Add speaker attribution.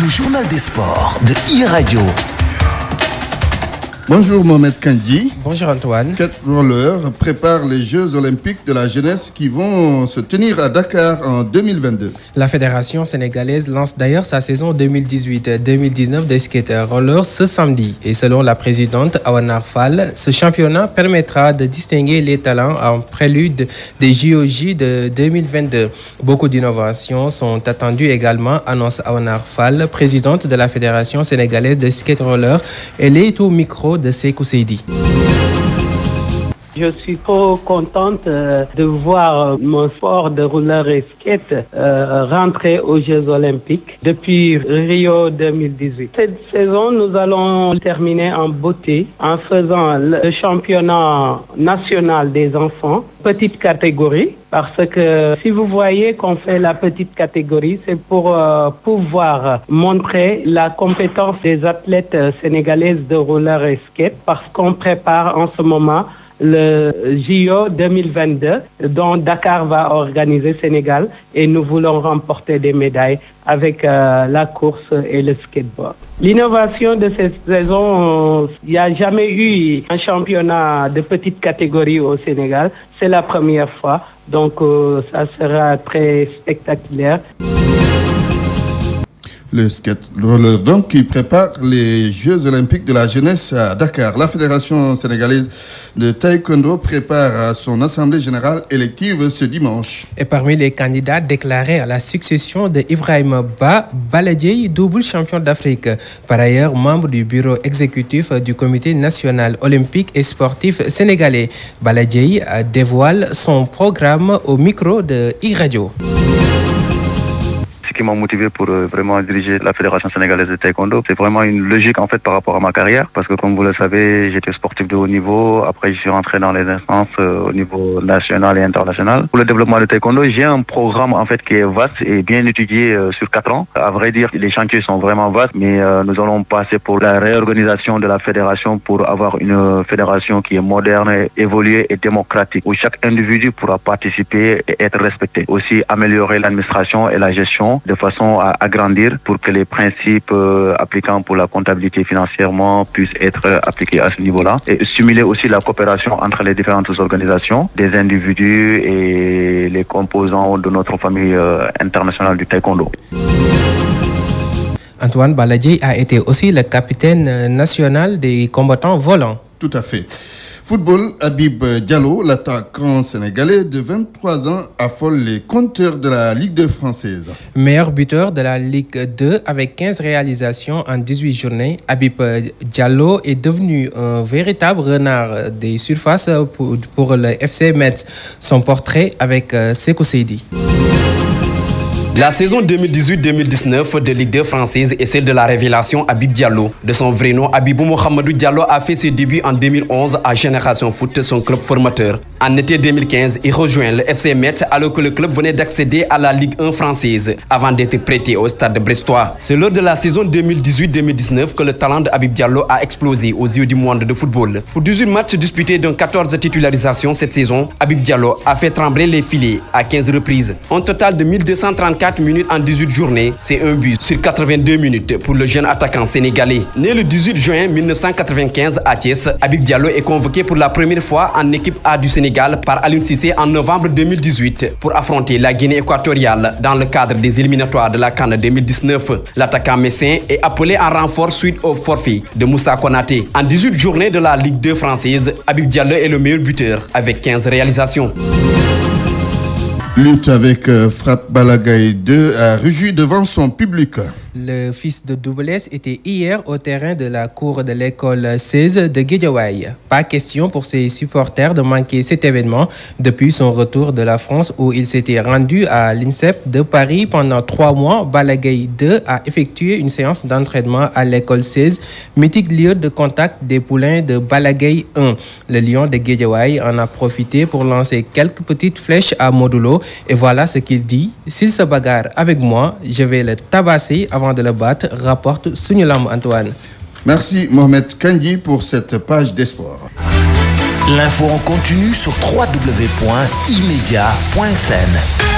Speaker 1: Le journal des sports de e-Radio.
Speaker 2: Bonjour Mohamed Kandji.
Speaker 3: Bonjour Antoine.
Speaker 2: Skate Roller prépare les Jeux Olympiques de la jeunesse qui vont se tenir à Dakar en 2022.
Speaker 3: La fédération sénégalaise lance d'ailleurs sa saison 2018-2019 de skate roller ce samedi. Et selon la présidente Awanar Fall, ce championnat permettra de distinguer les talents en prélude des JOJ de 2022. Beaucoup d'innovations sont attendues également, annonce Awanar Fall, présidente de la fédération sénégalaise de skate roller. Elle est au micro de Sekou Seydi.
Speaker 4: Je suis trop contente de voir mon sport de roller et skate rentrer aux Jeux Olympiques depuis Rio 2018. Cette saison, nous allons terminer en beauté en faisant le championnat national des enfants, petite catégorie, parce que si vous voyez qu'on fait la petite catégorie, c'est pour pouvoir montrer la compétence des athlètes sénégalaises de roller et skate, parce qu'on prépare en ce moment le JO 2022 dont Dakar va organiser Sénégal et nous voulons remporter des médailles avec la course et le skateboard. L'innovation de cette saison, il n'y a jamais eu un championnat de petite catégorie au Sénégal. C'est la première fois, donc ça sera très spectaculaire.
Speaker 2: Le skate roller, donc, qui prépare les Jeux Olympiques de la jeunesse à Dakar. La Fédération sénégalaise de taekwondo prépare son assemblée générale élective ce dimanche.
Speaker 3: Et parmi les candidats déclarés à la succession de Ibrahima Baladjei, double champion d'Afrique. Par ailleurs, membre du bureau exécutif du comité national olympique et sportif sénégalais. Baladjei dévoile son programme au micro de e-Radio.
Speaker 5: Ce qui m'a motivé pour vraiment diriger la Fédération sénégalaise de taekwondo, c'est vraiment une logique en fait par rapport à ma carrière, parce que comme vous le savez, j'étais sportif de haut niveau, après je suis rentré dans les instances au niveau national et international. Pour le développement du taekwondo, j'ai un programme en fait qui est vaste et bien étudié sur 4 ans. À vrai dire, les chantiers sont vraiment vastes, mais nous allons passer pour la réorganisation de la fédération pour avoir une fédération qui est moderne, évoluée et démocratique, où chaque individu pourra participer et être respecté. Aussi améliorer l'administration et la gestion de façon à agrandir pour que les principes appliquant pour la comptabilité financièrement puissent être appliqués à ce niveau-là, et stimuler aussi la coopération entre les différentes organisations, des individus et les composants de notre famille internationale du taekwondo.
Speaker 3: Antoine Baladjei a été aussi le capitaine national des combattants volants.
Speaker 2: Tout à fait. Football, Habib Diallo, l'attaquant sénégalais de 23 ans, affole les compteurs de la Ligue 2 française.
Speaker 3: Meilleur buteur de la Ligue 2 avec 15 réalisations en 18 journées, Habib Diallo est devenu un véritable renard des surfaces pour le FC Metz. Son portrait avec Sekou Seydi.
Speaker 6: La saison 2018-2019 de Ligue 2 française est celle de la révélation Habib Diallo. De son vrai nom, Habibou Mohamedou Diallo a fait ses débuts en 2011 à Génération Foot, son club formateur. En été 2015, il rejoint le FC Metz alors que le club venait d'accéder à la Ligue 1 française avant d'être prêté au stade brestois. C'est lors de la saison 2018-2019 que le talent de Habib Diallo a explosé aux yeux du monde de football. Pour 18 matchs disputés dont 14 titularisations cette saison, Habib Diallo a fait trembler les filets à 15 reprises. Un total de 1234 minutes en 18 journées, c'est un but sur 82 minutes pour le jeune attaquant sénégalais. Né le 18 juin 1995 à Thiès, Habib Diallo est convoqué pour la première fois en équipe A du Sénégal par Aliou Cissé en novembre 2018 pour affronter la Guinée équatoriale dans le cadre des éliminatoires de la CAN 2019. L'attaquant messin est appelé en renfort suite au forfait de Moussa Konaté. En 18 journées de la Ligue 2 française, Habib Diallo est le meilleur buteur avec 15 réalisations.
Speaker 2: Lutte avec Frappe Balagaï 2 a rugi devant son public.
Speaker 3: Le fils de Double S était hier au terrain de la cour de l'école 16 de Guédiawaye. Pas question pour ses supporters de manquer cet événement depuis son retour de la France où il s'était rendu à l'INSEP de Paris pendant 3 mois. Balagaï 2 a effectué une séance d'entraînement à l'école 16, mythique lieu de contact des poulains de Balagaï 1. Le lion de Guédiawaye en a profité pour lancer quelques petites flèches à Modulo et voilà ce qu'il dit: s'il se bagarre avec moi, je vais le tabasser avant de le battre, rapporte Sunulam Antoine.
Speaker 2: Merci Mohamed Kandji pour cette page des sports.
Speaker 1: L'info en continu sur www.imedia.sn.